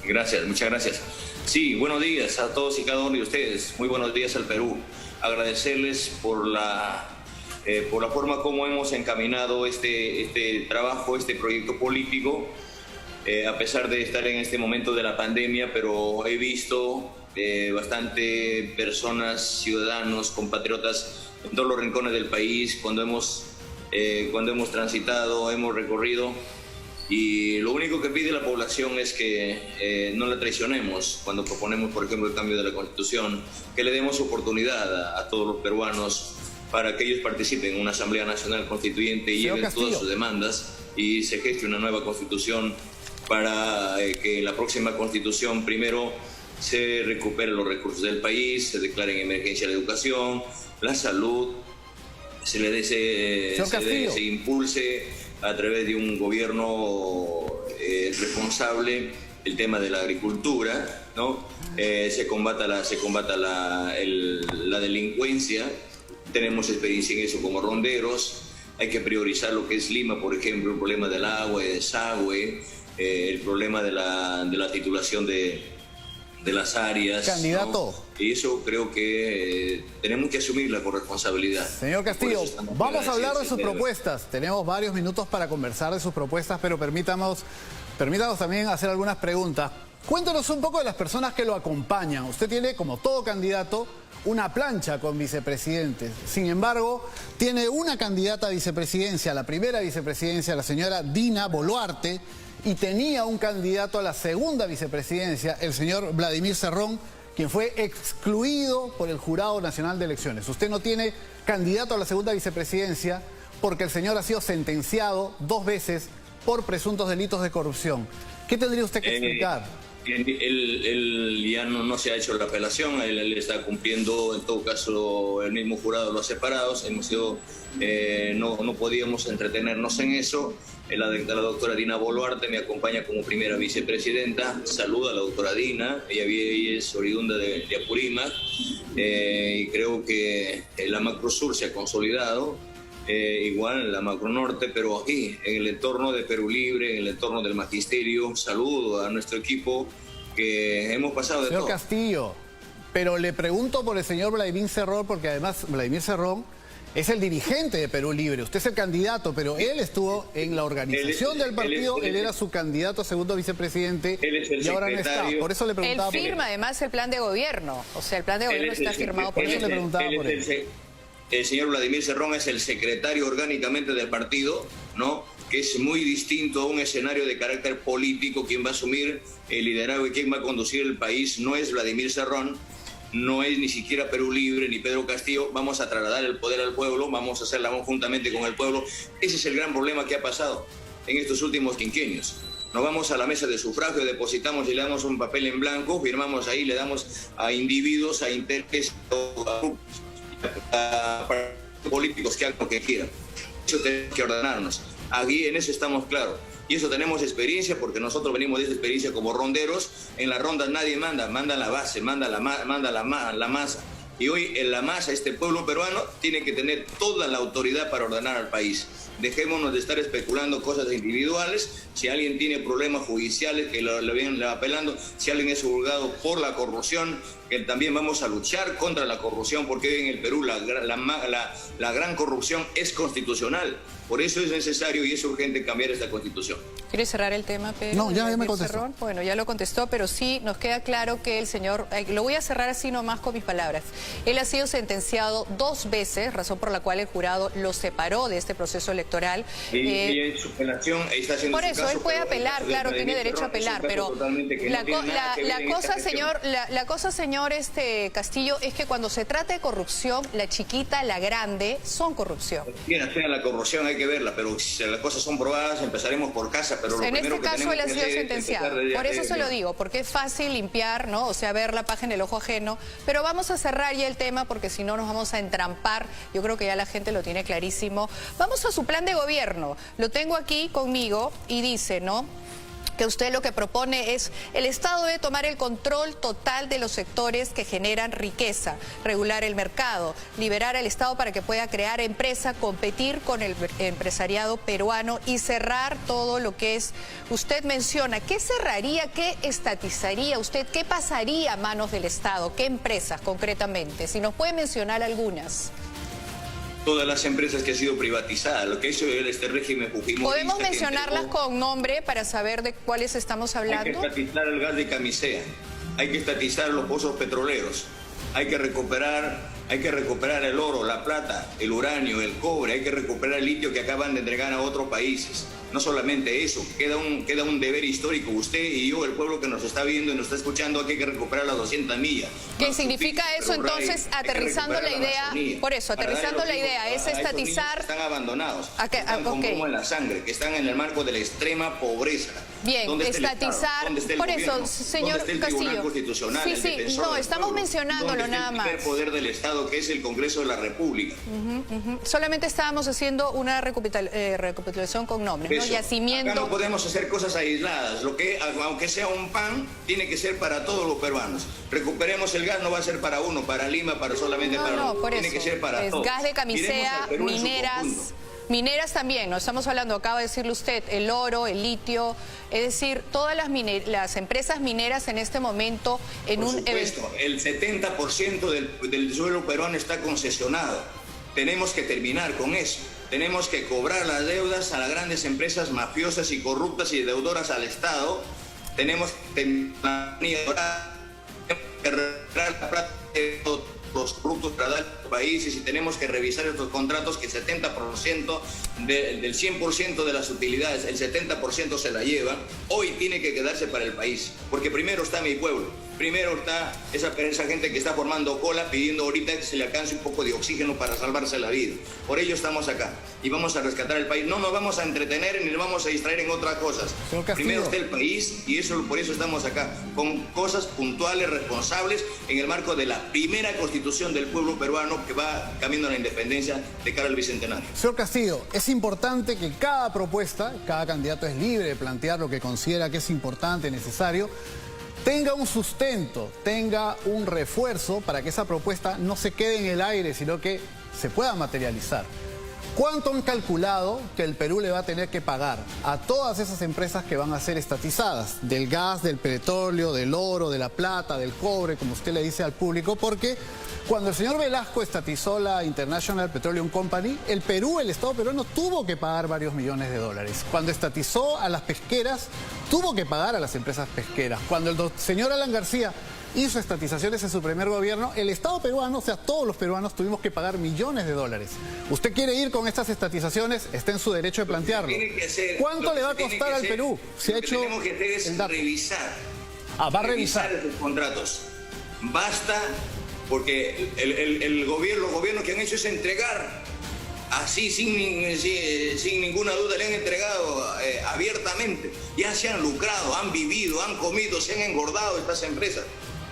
Gracias, muchas gracias. Sí, buenos días a todos y cada uno de ustedes. Muy buenos días al Perú. Agradecerles por la forma como hemos encaminado este trabajo, este proyecto político, a pesar de estar en este momento de la pandemia, pero he visto bastante personas, ciudadanos, compatriotas en todos los rincones del país, cuando hemos transitado, hemos recorrido. Y lo único que pide la población es que no la traicionemos cuando proponemos, por ejemplo, el cambio de la Constitución, que le demos oportunidad a todos los peruanos para que ellos participen en una Asamblea Nacional Constituyente y lleven todas sus demandas y se geste una nueva Constitución para que la próxima Constitución primero se recuperen los recursos del país, se declare en emergencia la educación, la salud, se impulse a través de un gobierno responsable el tema de la agricultura, ¿no? Se combata la delincuencia. Tenemos experiencia en eso como ronderos. Hay que priorizar lo que es Lima, por ejemplo, el problema del agua, el desagüe, el problema de la titulación de las áreas. Candidato. ¿No? Y eso creo que tenemos que asumirla con responsabilidad. Señor Castillo, vamos a hablar de sus propuestas. Tenemos varios minutos para conversar de sus propuestas, pero permítanos también hacer algunas preguntas. Cuéntanos un poco de las personas que lo acompañan. Usted tiene, como todo candidato, una plancha con vicepresidentes. Sin embargo, tiene una candidata a vicepresidencia, la primera vicepresidencia, la señora Dina Boluarte, y tenía un candidato a la segunda vicepresidencia, el señor Vladimir Cerrón, quien fue excluido por el Jurado Nacional de Elecciones. Usted no tiene candidato a la segunda vicepresidencia porque el señor ha sido sentenciado 2 veces por presuntos delitos de corrupción. ¿Qué tendría usted que explicar? Él ya no se ha hecho la apelación, él está cumpliendo, en todo caso el mismo jurado lo ha separado, no podíamos entretenernos en eso. La doctora Dina Boluarte me acompaña como primera vicepresidenta. Saluda a la doctora Dina, ella es oriunda de Apurímac, y creo que la Macro Sur se ha consolidado, igual en la Macro Norte, pero aquí, en el entorno de Perú Libre, en el entorno del magisterio. Saludo a nuestro equipo, que hemos pasado de todo. Señor Castillo, pero le pregunto por el señor Vladimir Cerrón, porque además Vladimir Cerrón es el dirigente de Perú Libre. Usted es el candidato, pero él estuvo en la organización del partido, él era su candidato a segundo vicepresidente y ahora no está. Por eso le preguntaba. Él firma además el plan de gobierno, o sea, el plan de gobierno está firmado por él. Por eso le preguntaba por él. El señor Vladimir Cerrón es el secretario orgánicamente del partido, ¿no? Que es muy distinto a un escenario de carácter político. Quien va a asumir el liderazgo y quien va a conducir el país no es Vladimir Cerrón, no es ni siquiera Perú Libre ni Pedro Castillo. Vamos a trasladar el poder al pueblo, vamos a hacerla juntamente con el pueblo. Ese es el gran problema que ha pasado en estos últimos quinquenios. Nos vamos a la mesa de sufragio, depositamos y le damos un papel en blanco, firmamos ahí, le damos a individuos, a intereses, a políticos que hagan lo que quieran. Eso tenemos que ordenarnos. Aquí en eso estamos claros. Y eso tenemos experiencia, porque nosotros venimos de esa experiencia como ronderos. En las rondas nadie manda la base, manda la masa. Y hoy en la masa, este pueblo peruano tiene que tener toda la autoridad para ordenar al país. Dejémonos de estar especulando cosas individuales. Si alguien tiene problemas judiciales, que lo vienen apelando. Si alguien es juzgado por la corrupción, que también vamos a luchar contra la corrupción, porque hoy en el Perú la gran corrupción es constitucional. Por eso es necesario y es urgente cambiar esta Constitución. ¿Quiere cerrar el tema, Pedro? No, ya me contestó. Cerrón? Bueno, ya lo contestó, pero sí nos queda claro que el señor, lo voy a cerrar así nomás con mis palabras, él ha sido sentenciado 2 veces, razón por la cual el jurado lo separó de este proceso electoral. Y en su apelación está haciendo por eso, él puede apelar, claro, tiene derecho a apelar, pero la cosa, señor Castillo, es que cuando se trata de corrupción, la chiquita, la grande, son corrupción. Bien, sea la corrupción hay que verla, pero si las cosas son probadas, empezaremos por casa. Pero en este caso él ha sido sentenciado, por eso se lo digo, porque es fácil limpiar, ¿no? O sea, ver la paja en el ojo ajeno, pero vamos a cerrar ya el tema porque si no nos vamos a entrampar. Yo creo que ya la gente lo tiene clarísimo. Vamos a su plan de gobierno, lo tengo aquí conmigo y dice, ¿no? que usted lo que propone es: el Estado debe tomar el control total de los sectores que generan riqueza, regular el mercado, liberar al Estado para que pueda crear empresa, competir con el empresariado peruano y cerrar todo lo que es, usted menciona, ¿qué cerraría, qué estatizaría usted, qué pasaría a manos del Estado, qué empresas concretamente? Si nos puede mencionar algunas. Todas las empresas que han sido privatizadas, lo que hizo este régimen fujimorista. ¿Podemos mencionarlas con nombre para saber de cuáles estamos hablando? Hay que estatizar el gas de camisea, hay que estatizar los pozos petroleros, hay que recuperar el oro, la plata, el uranio, el cobre, hay que recuperar el litio que acaban de entregar a otros países. No solamente eso, queda un deber histórico. Usted y yo, el pueblo que nos está viendo y nos está escuchando, aquí hay que recuperar las 200 millas. ¿Qué significa eso entonces, aterrizando la idea? Por eso, aterrizando la idea, es estatizar... Están abandonados, están con plomo en la sangre, que están en el marco de la extrema pobreza. Bien, estatizar, por eso, señor Castillo. Sí, no, estamos mencionándolo nada más. El poder del Estado, que es el Congreso de la República. Solamente estábamos haciendo una recapitulación con nombres, ¿no? Yacimiento. Acá no podemos hacer cosas aisladas. Lo que, aunque sea un pan, tiene que ser para todos los peruanos. Recuperemos el gas, no va a ser para uno, para Lima, para solamente para uno. Por tiene eso. que ser para todos. Gas de camisea, mineras también, no estamos hablando, acaba de decirle usted, el oro, el litio, es decir, todas las empresas mineras en este momento Por supuesto, el 70% del suelo peruano está concesionado. Tenemos que terminar con eso. Tenemos que cobrar las deudas a las grandes empresas mafiosas y corruptas y deudoras al Estado. Tenemos que recuperar la plata de los corruptos para dar a los países y tenemos que revisar estos contratos que el 70% del 100% de las utilidades, el 70% se la llevan. Hoy tiene que quedarse para el país, porque primero está mi pueblo. Primero está esa gente que está formando cola pidiendo ahorita que se le alcance un poco de oxígeno para salvarse la vida. Por ello estamos acá y vamos a rescatar el país. No nos vamos a entretener ni nos vamos a distraer en otras cosas. Primero está el país y por eso estamos acá, con cosas puntuales, responsables, en el marco de la primera constitución del pueblo peruano que va camino a la independencia de cara al bicentenario. Señor Castillo, es importante que cada propuesta, cada candidato es libre de plantear lo que considera que es importante, necesario, tenga un sustento, tenga un refuerzo para que esa propuesta no se quede en el aire, sino que se pueda materializar. ¿Cuánto han calculado que el Perú le va a tener que pagar a todas esas empresas que van a ser estatizadas? Del gas, del petróleo, del oro, de la plata, del cobre, como usted le dice al público, porque cuando el señor Velasco estatizó la International Petroleum Company, el Perú, el Estado peruano, tuvo que pagar varios millones de dólares. Cuando estatizó a las pesqueras, tuvo que pagar a las empresas pesqueras. Cuando el señor Alan García hizo estatizaciones en su primer gobierno, el Estado peruano, o sea, todos los peruanos tuvimos que pagar millones de dólares. ¿Usted quiere ir con estas estatizaciones? Está en su derecho de plantearlo. ¿Cuánto le va a costar al Perú? Lo que tenemos que hacer es revisar. Va a revisar esos contratos. Basta, porque los gobiernos que han hecho es entregar. Así, sin ninguna duda, le han entregado abiertamente. Ya se han lucrado, han vivido, han comido, se han engordado estas empresas.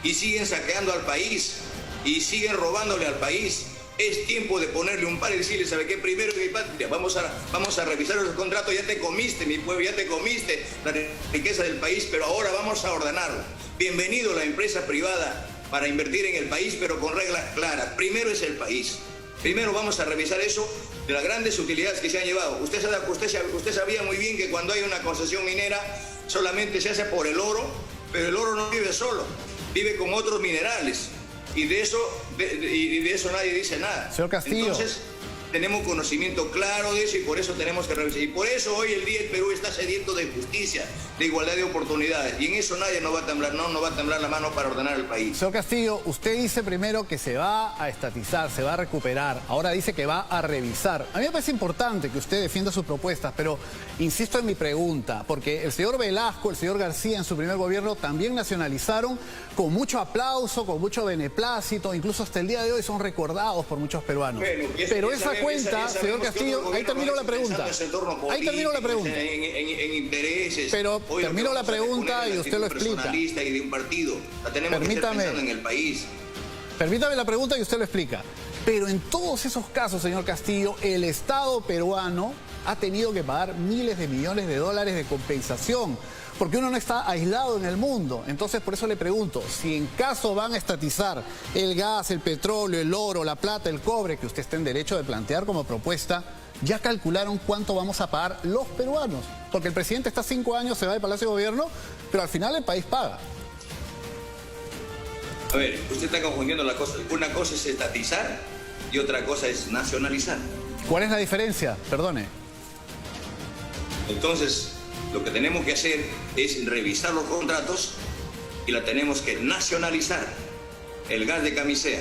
Y siguen saqueando al país, y siguen robándole al país. Es tiempo de ponerle un par y decirle, ¿sabe qué? Primero, mi patria, vamos a revisar los contratos. Ya te comiste, mi pueblo, ya te comiste la riqueza del país, pero ahora vamos a ordenarlo. Bienvenido la empresa privada para invertir en el país, pero con reglas claras. Primero es el país. Primero vamos a revisar eso de las grandes utilidades que se han llevado. Usted sabía muy bien que cuando hay una concesión minera solamente se hace por el oro, pero el oro no vive solo, vive con otros minerales. Y de eso nadie dice nada. Señor Castillo. Entonces, tenemos conocimiento claro de eso y por eso tenemos que revisar. Y por eso hoy el día el Perú está sediento de justicia, de igualdad de oportunidades. Y en eso nadie nos va a temblar, no va a temblar la mano para ordenar el país. Señor Castillo, usted dice primero que se va a estatizar, se va a recuperar. Ahora dice que va a revisar. A mí me parece importante que usted defienda sus propuestas, pero insisto en mi pregunta, porque el señor Velasco, el señor García en su primer gobierno también nacionalizaron con mucho aplauso, con mucho beneplácito, incluso hasta el día de hoy son recordados por muchos peruanos. Bueno, pero esa cuenta, señor Castillo, ahí termino la pregunta. Ahí termino la pregunta. En intereses. Pero termino la pregunta y usted lo explica. Y de un partido. La tenemos que estar pensando en el país. Permítame la pregunta y usted lo explica. Pero en todos esos casos, señor Castillo, el Estado peruano ha tenido que pagar miles de millones de dólares de compensación, porque uno no está aislado en el mundo. Entonces, por eso le pregunto, si en caso van a estatizar el gas, el petróleo, el oro, la plata, el cobre, que usted está en derecho de plantear como propuesta, ¿ya calcularon cuánto vamos a pagar los peruanos? Porque el presidente está 5 años, se va del Palacio de Gobierno, pero al final el país paga. A ver, usted está confundiendo las cosas. Una cosa es estatizar y otra cosa es nacionalizar. ¿Cuál es la diferencia? Perdone. Entonces, lo que tenemos que hacer es revisar los contratos y la tenemos que nacionalizar. El gas de Camisea,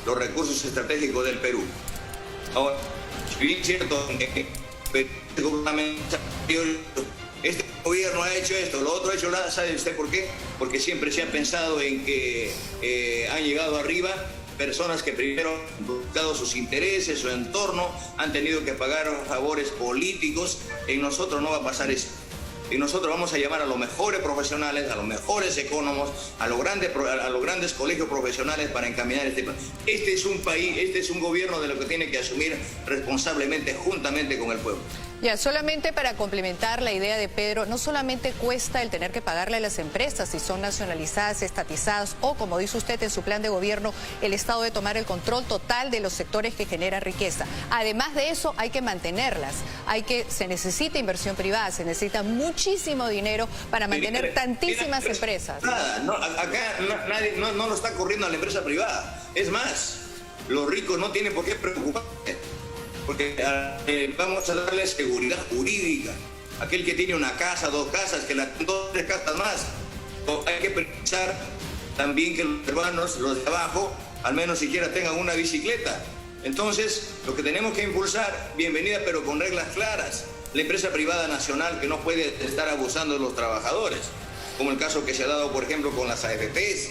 los recursos estratégicos del Perú. Ahora, es bien cierto que este gobierno ha hecho esto, lo otro ha hecho nada. ¿Sabe usted por qué? Porque siempre se ha pensado en que han llegado arriba personas que primero han buscado sus intereses, su entorno, han tenido que pagar favores políticos. En nosotros no va a pasar eso. Y nosotros vamos a llamar a los mejores profesionales, a los mejores economos, a los grandes colegios profesionales para encaminar este país. Este es un país, este es un gobierno de lo que tiene que asumir responsablemente, juntamente con el pueblo. Ya, solamente para complementar la idea de Pedro, no solamente cuesta el tener que pagarle a las empresas si son nacionalizadas, estatizadas o, como dice usted en su plan de gobierno, el Estado debe tomar el control total de los sectores que generan riqueza. Además de eso, hay que mantenerlas. Se necesita inversión privada, se necesita muchísimo dinero para mantener tantísimas empresas. Nada, no, acá nadie no lo está corriendo a la empresa privada. Es más, los ricos no tienen por qué preocuparse, porque vamos a darle seguridad jurídica. Aquel que tiene una casa, 2 casas, que las 2 o 3 casas más, hay que pensar también que los peruanos, los de abajo, al menos siquiera tengan una bicicleta. Entonces, lo que tenemos que impulsar, bienvenida, pero con reglas claras. La empresa privada nacional que no puede estar abusando de los trabajadores, como el caso que se ha dado, por ejemplo, con las AFPs.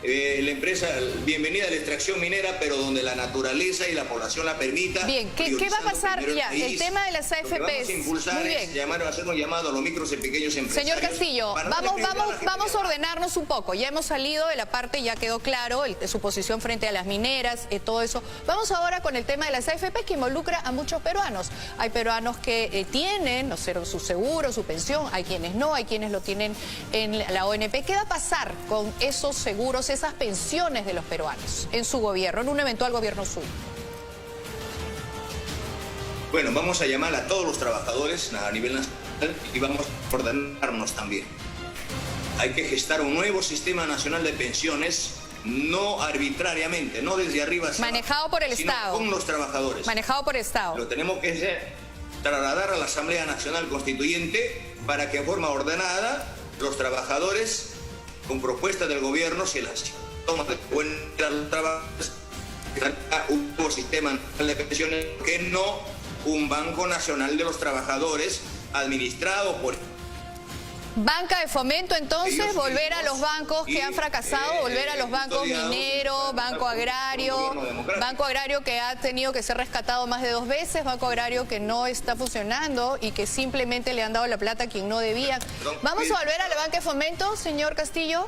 La empresa, bienvenida a la extracción minera, pero donde la naturaleza y la población la permita. Bien, ¿qué va a pasar? Ya, el tema de las AFPs. Lo que vamos a impulsar es hacer un llamado a los micros y pequeños empresarios. Señor Castillo, vamos a ordenarnos un poco. Ya hemos salido de la parte, ya quedó claro su posición frente a las mineras, todo eso. Vamos ahora con el tema de las AFPs, que involucra a muchos peruanos. Hay peruanos que tienen, no sé, su seguro, su pensión, hay quienes no, hay quienes lo tienen en la ONP. ¿Qué va a pasar con esos seguros, esas pensiones de los peruanos en su gobierno, en un eventual gobierno suyo? Bueno, vamos a llamar a todos los trabajadores a nivel nacional y vamos a ordenarnos también. Hay que gestar un nuevo sistema nacional de pensiones, no arbitrariamente, no desde arriba hacia manejado abajo, por el sino Estado. con los trabajadores. Manejado por el Estado. Lo tenemos que trasladar a la Asamblea Nacional Constituyente para que en forma ordenada los trabajadores, con propuestas del gobierno, se las toman de cuenta los trabajadores, un nuevo sistema nacional de pensiones, que no un Banco Nacional de los Trabajadores administrado por... Banca de fomento, entonces, ellos volver a mismos, los bancos que han fracasado, volver a los bancos minero, Banco Agrario, que ha tenido que ser rescatado más de 2 veces, Banco Agrario que no está funcionando y que simplemente le han dado la plata a quien no debía. ¿Vamos a volver a la banca de fomento, señor Castillo?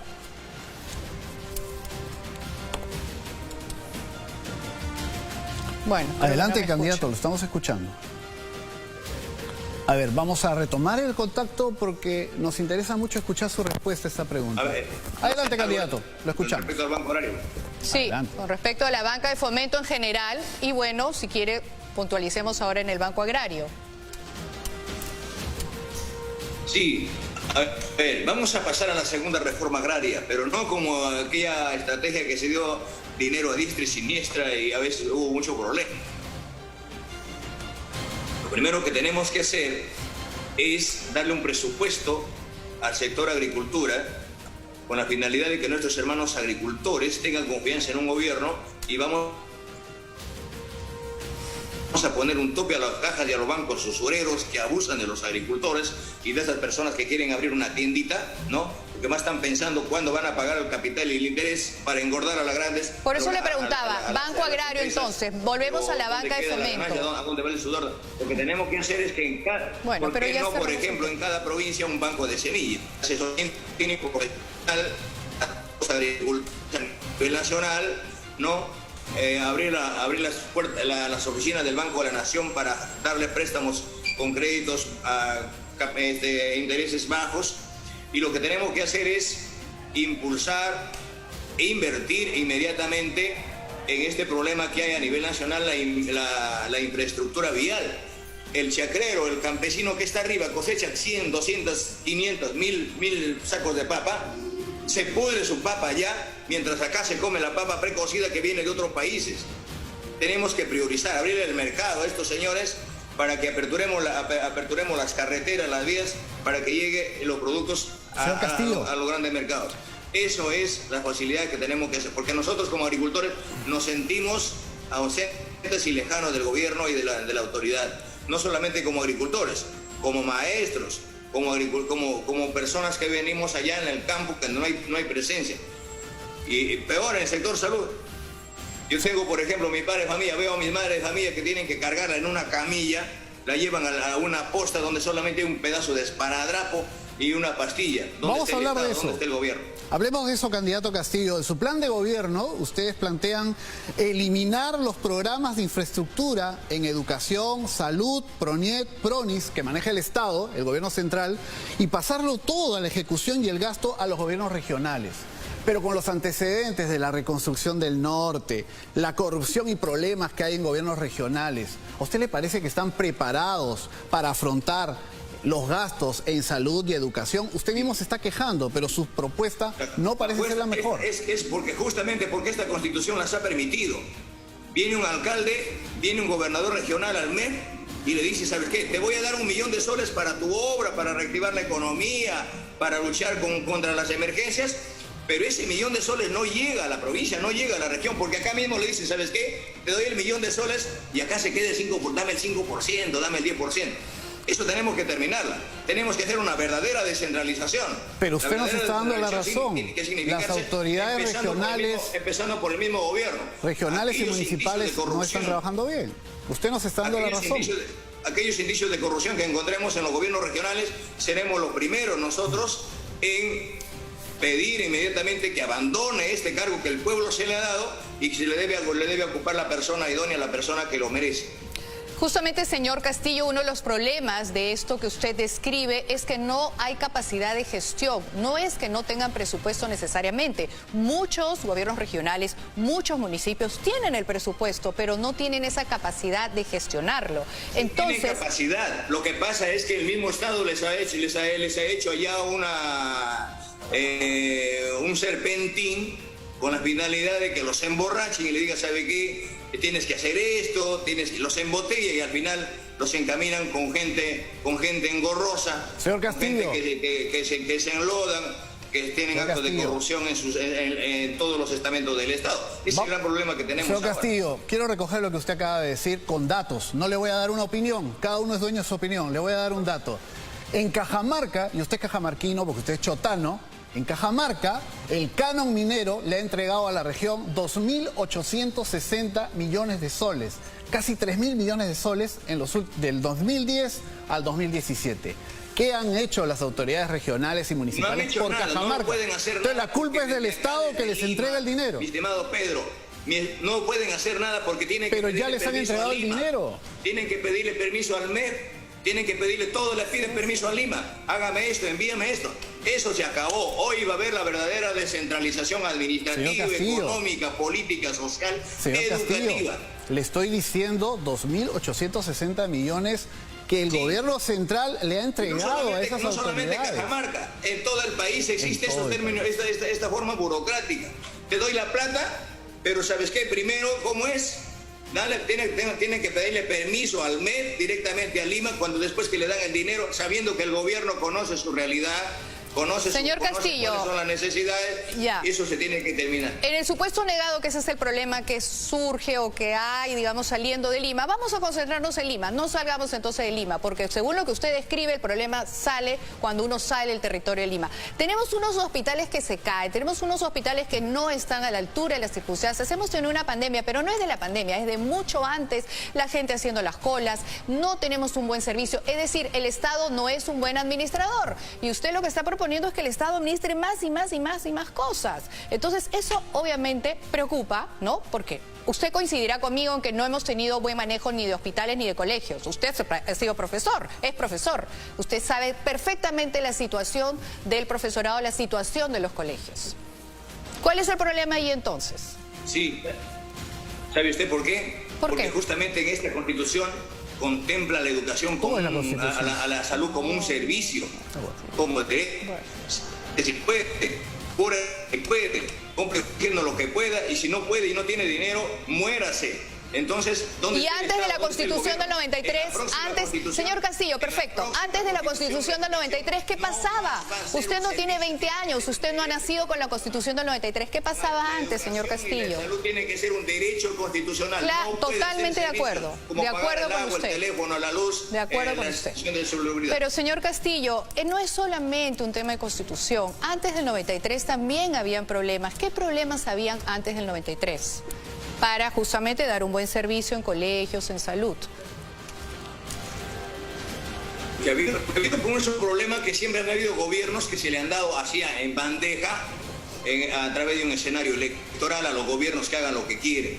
Bueno. Adelante, candidato, lo estamos escuchando. A ver, vamos a retomar el contacto porque nos interesa mucho escuchar su respuesta a esta pregunta. Adelante, candidato, lo escuchamos. Respecto al Banco Agrario. Sí, adelante. con respecto a la banca de fomento en general y bueno, si quiere, puntualicemos ahora en el Banco Agrario. Sí, a ver, vamos a pasar a la segunda reforma agraria, pero no como aquella estrategia que se dio dinero a diestra y siniestra y a veces hubo mucho problema. Lo primero que tenemos que hacer es darle un presupuesto al sector agricultura con la finalidad de que nuestros hermanos agricultores tengan confianza en un gobierno y vamos a poner un tope a las cajas y a los bancos usureros que abusan de los agricultores y de esas personas que quieren abrir una tiendita, ¿no? Porque más están pensando cuándo van a pagar el capital y el interés para engordar a las grandes... Por eso le preguntaba, Banco Agrario entonces, volvemos a la banca de fomento. ¿A dónde va el sudor? Lo que tenemos que hacer es que en cada... Bueno, ¿por qué no, por ejemplo, un... en cada provincia un banco de semillas? Asesoramiento técnico profesional, agricultura a nivel nacional, ¿no? abrir las oficinas del Banco de la Nación para darle préstamos con créditos a intereses bajos, y lo que tenemos que hacer es impulsar e invertir inmediatamente en este problema que hay a nivel nacional, la infraestructura vial. El chacrero, el campesino que está arriba cosecha 100, 200, 500, 1000 sacos de papa, se pudre su papa allá, mientras acá se come la papa precocida que viene de otros países. Tenemos que priorizar, abrir el mercado a estos señores para que aperturemos las carreteras, las vías, para que lleguen los productos a los grandes mercados. Eso es la facilidad que tenemos que hacer, porque nosotros como agricultores nos sentimos ausentes y lejanos del gobierno y de la autoridad, no solamente como agricultores, como maestros, como personas que venimos allá en el campo, que no hay presencia. Y peor en el sector salud. Yo tengo, por ejemplo, mi padre de familia, veo a mis madres de familia que tienen que cargarla en una camilla, la llevan a una posta donde solamente hay un pedazo de esparadrapo y una pastilla. Vamos a hablar de eso. ¿Dónde está el gobierno? Hablemos de eso, candidato Castillo. En su plan de gobierno, ustedes plantean eliminar los programas de infraestructura en educación, salud, PRONIET, PRONIS, que maneja el Estado, el gobierno central, y pasarlo todo a la ejecución y el gasto a los gobiernos regionales. Pero con los antecedentes de la reconstrucción del norte, la corrupción y problemas que hay en gobiernos regionales, ¿a usted le parece que están preparados para afrontar los gastos en salud y educación? Usted mismo se está quejando, pero su propuesta no parece ser la mejor. Es porque justamente porque esta Constitución las ha permitido. Viene un alcalde, viene un gobernador regional al mes y le dice, ¿sabes qué? Te voy a dar $1 millón de soles para tu obra, para reactivar la economía, para luchar contra las emergencias. Pero ese $1 millón de soles no llega a la provincia, no llega a la región, porque acá mismo le dicen, ¿sabes qué? Te doy $1 millón de soles y acá se queda el 5%, dame el 5%, dame el 10%. Eso tenemos que terminarla. Tenemos que hacer una verdadera descentralización. Pero usted nos está dando la razón. Las autoridades regionales, empezando por el mismo gobierno, regionales y municipales no están trabajando bien. Usted nos está dando la razón. Aquellos indicios de corrupción que encontremos en los gobiernos regionales, seremos los primeros nosotros en pedir inmediatamente que abandone este cargo que el pueblo se le ha dado y que se le debe ocupar la persona idónea, la persona que lo merece. Justamente, señor Castillo, uno de los problemas de esto que usted describe es que no hay capacidad de gestión. No es que no tengan presupuesto necesariamente. Muchos gobiernos regionales, muchos municipios tienen el presupuesto, pero no tienen esa capacidad de gestionarlo. Entonces, tienen capacidad. Lo que pasa es que el mismo Estado les ha hecho allá un serpentín con la finalidad de que los emborrachen y le digan, ¿sabe qué? Tienes que hacer esto, los embotella y al final los encaminan con gente engorrosa, señor Castillo, gente que se enlodan, que tienen actos de corrupción en todos los estamentos del Estado. Ese es el gran problema que tenemos. Señor Castillo, quiero recoger lo que usted acaba de decir con datos. No le voy a dar una opinión, cada uno es dueño de su opinión, le voy a dar un dato. En Cajamarca, y usted es cajamarquino porque usted es chotano, en Cajamarca, el canon minero le ha entregado a la región 2.860 millones de soles, casi 3.000 millones de soles del 2010 al 2017. ¿Qué han hecho las autoridades regionales y municipales por Cajamarca? No pueden hacer Entonces la culpa es del Estado que les entrega el dinero. Mi estimado Pedro, no pueden hacer nada porque tienen que pedirle permiso. Pero ya les han entregado el dinero. Tienen que pedirle permiso al MEP. Tienen que pedirle todo, le piden permiso a Lima. Hágame esto, envíame esto. Eso se acabó. Hoy va a haber la verdadera descentralización administrativa, económica, política, social, educativa. Castillo, le estoy diciendo 2.860 millones que el gobierno central le ha entregado a esas autoridades. No solamente en Cajamarca, en todo el país existe esta forma burocrática. Te doy la plata, pero ¿sabes qué? Primero, ¿cómo es? Tienen que pedirle permiso al MED directamente a Lima cuando después que le dan el dinero, sabiendo que el gobierno conoce su realidad, conoce Castillo, cuáles son las necesidades, y eso se tiene que terminar. En el supuesto negado que ese es el problema que surge o que hay, digamos, saliendo de Lima, vamos a concentrarnos en Lima, no salgamos entonces de Lima, porque según lo que usted describe, el problema sale cuando uno sale del territorio de Lima. Tenemos unos hospitales que se caen, tenemos unos hospitales que no están a la altura de las circunstancias. Hemos tenido una pandemia, pero no es de la pandemia, es de mucho antes, la gente haciendo las colas, no tenemos un buen servicio, es decir, el Estado no es un buen administrador. Y usted lo que está proponiendo proponiendo es que el Estado administre más y más y más y más cosas. Entonces, eso obviamente preocupa, ¿no? Porque usted coincidirá conmigo en que no hemos tenido buen manejo ni de hospitales ni de colegios. Usted ha sido profesor, es profesor. Usted sabe perfectamente la situación del profesorado, la situación de los colegios. ¿Cuál es el problema ahí entonces? Sí. ¿Sabe usted por qué? Porque justamente en esta Constitución contempla la educación como a la salud como un servicio, como derecho. Si puede, compre lo que pueda, y si no puede y no tiene dinero, muérase. Entonces, ¿dónde y antes de la Constitución del 93, señor Castillo, perfecto, antes de la Constitución del 93, ¿qué pasaba? Usted no tiene 20 años, usted no ha nacido con la Constitución del 93, ¿qué pasaba antes, señor Castillo? La salud tiene que ser un derecho constitucional. Claro, totalmente de acuerdo, de acuerdo con usted. El teléfono, la luz, de acuerdo con usted. Pero, señor Castillo, no es solamente un tema de Constitución. Antes del 93 también habían problemas. ¿Qué problemas habían antes del 93? Para justamente dar un buen servicio en colegios, en salud. Que ha habido un problema que siempre han habido gobiernos que se le han dado así en bandeja a través de un escenario electoral a los gobiernos que hagan lo que quieren.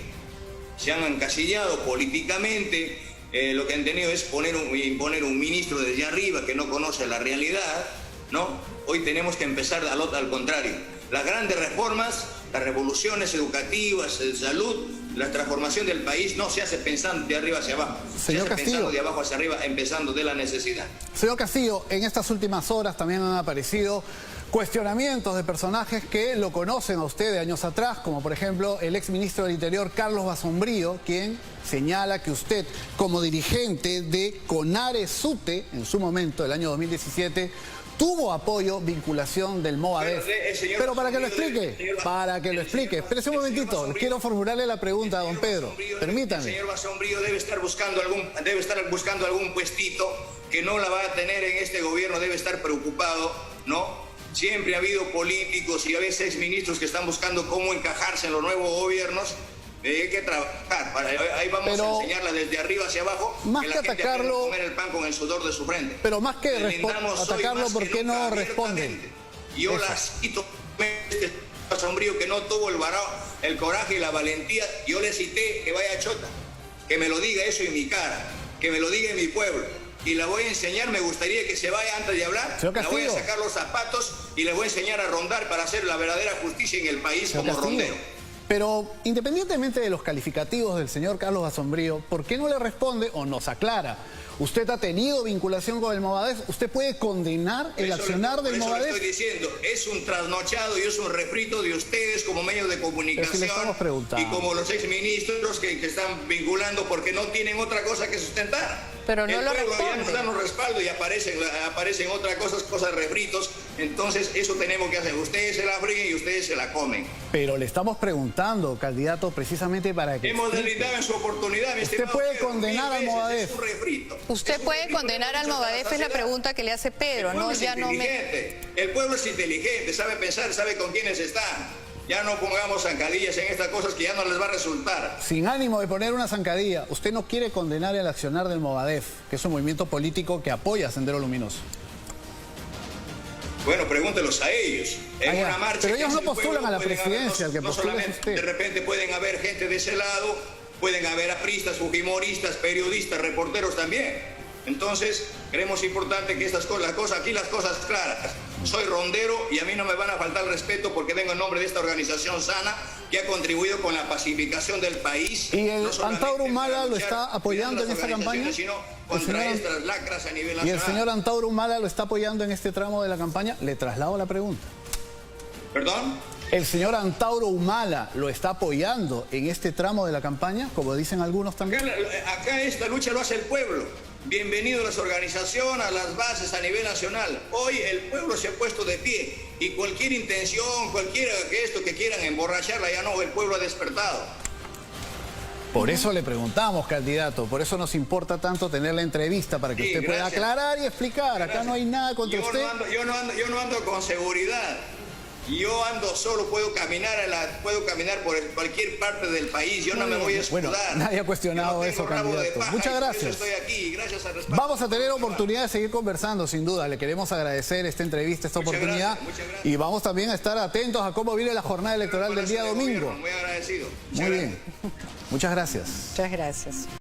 Se han encasillado políticamente, lo que han tenido es imponer un ministro desde arriba que no conoce la realidad, ¿no? Hoy tenemos que empezar al contrario. Las grandes reformas, las revoluciones educativas, de salud, la transformación del país no se hace pensando de arriba hacia abajo. Señor Castillo, pensando de abajo hacia arriba, empezando de la necesidad. Señor Castillo, en estas últimas horas también han aparecido cuestionamientos de personajes que lo conocen a usted de años atrás, como por ejemplo el exministro del Interior, Carlos Basombrío, quien señala que usted, como dirigente de CONARE-SUTE, en su momento, el año 2017, tuvo apoyo, vinculación del Movadef. Pero para que lo explique, espérese un momentito, quiero formularle la pregunta a don Pedro, permítame. El señor Basombrío debe estar buscando algún puestito que no la va a tener en este gobierno, debe estar preocupado, ¿no? Siempre ha habido políticos y a veces ministros que están buscando cómo encajarse en los nuevos gobiernos. Hay que trabajar, ahí vamos a enseñarla desde arriba hacia abajo, más que atacarlo, comer el pan con el sudor de su frente. Pero más que atacarlo, ¿por qué no responde? Yo la cito, este Basombrío que no tuvo el coraje y la valentía, yo le cité que vaya chota, que me lo diga eso en mi cara, que me lo diga en mi pueblo. Y la voy a enseñar, me gustaría que se vaya antes de hablar, la voy a sacar los zapatos y le voy a enseñar a rondar para hacer la verdadera justicia en el país como rondero. Pero independientemente de los calificativos del señor Carlos Basombrío, ¿por qué no le responde o nos aclara? ¿Usted ha tenido vinculación con el Movadef? ¿Usted puede condenar el accionar del Movadef? Eso le estoy diciendo, es un trasnochado y es un refrito de ustedes como medios de comunicación y como los exministros que están vinculando porque no tienen otra cosa que sustentar. Pero no lo responde. Ya nos dan un respaldo y aparecen otras cosas refritos. Entonces eso tenemos que hacer. Ustedes se la fríen y ustedes se la comen. Pero le estamos preguntando, candidato, precisamente para que... Hemos debilitado en su oportunidad. ¿Usted puede condenar al Movadef? ¿Usted puede condenar al Movadef? Es la pregunta que le hace Pedro, ¿no? Ya no me... El pueblo es inteligente, sabe pensar, sabe con quiénes está. Ya no pongamos zancadillas en estas cosas que ya no les va a resultar. Sin ánimo de poner una zancadilla, ¿usted no quiere condenar el accionar del Movadef, que es un movimiento político que apoya a Sendero Luminoso? Bueno, pregúntelos a ellos. En una marcha pero ellos no postulan a la presidencia, el que postula es usted. De repente pueden haber gente de ese lado, pueden haber apristas, fujimoristas, periodistas, reporteros también. Entonces, creemos importante que las cosas claras. Soy rondero y a mí no me van a faltar el respeto porque vengo en nombre de esta organización sana que ha contribuido con la pacificación del país. ¿Y el Antauro Humala lo está apoyando en esta campaña? Sino contra estas lacras a nivel nacional. ¿Y el señor Antauro Humala lo está apoyando en este tramo de la campaña? Le traslado la pregunta. ¿Perdón? ¿El señor Antauro Humala lo está apoyando en este tramo de la campaña, como dicen algunos también? Acá esta lucha lo hace el pueblo. Bienvenido a las organizaciones, a las bases a nivel nacional. Hoy el pueblo se ha puesto de pie y cualquier intención, cualquiera que quieran emborracharla, ya no, el pueblo ha despertado. Por eso le preguntamos, candidato, por eso nos importa tanto tener la entrevista, para que usted pueda aclarar y explicar. Acá no hay nada contra usted. Yo no ando con seguridad. Y yo ando solo, puedo caminar por cualquier parte del país. Yo no me voy a escudar. Bueno, nadie ha cuestionado eso, candidato. Muchas gracias. Estoy aquí, gracias al respaldo. Vamos a tener oportunidad de seguir conversando, sin duda. Le queremos agradecer esta entrevista, esta oportunidad. Muchas gracias. Y vamos también a estar atentos a cómo viene la jornada electoral del día domingo. Muy agradecido. Muy bien. Muchas gracias. Muchas gracias.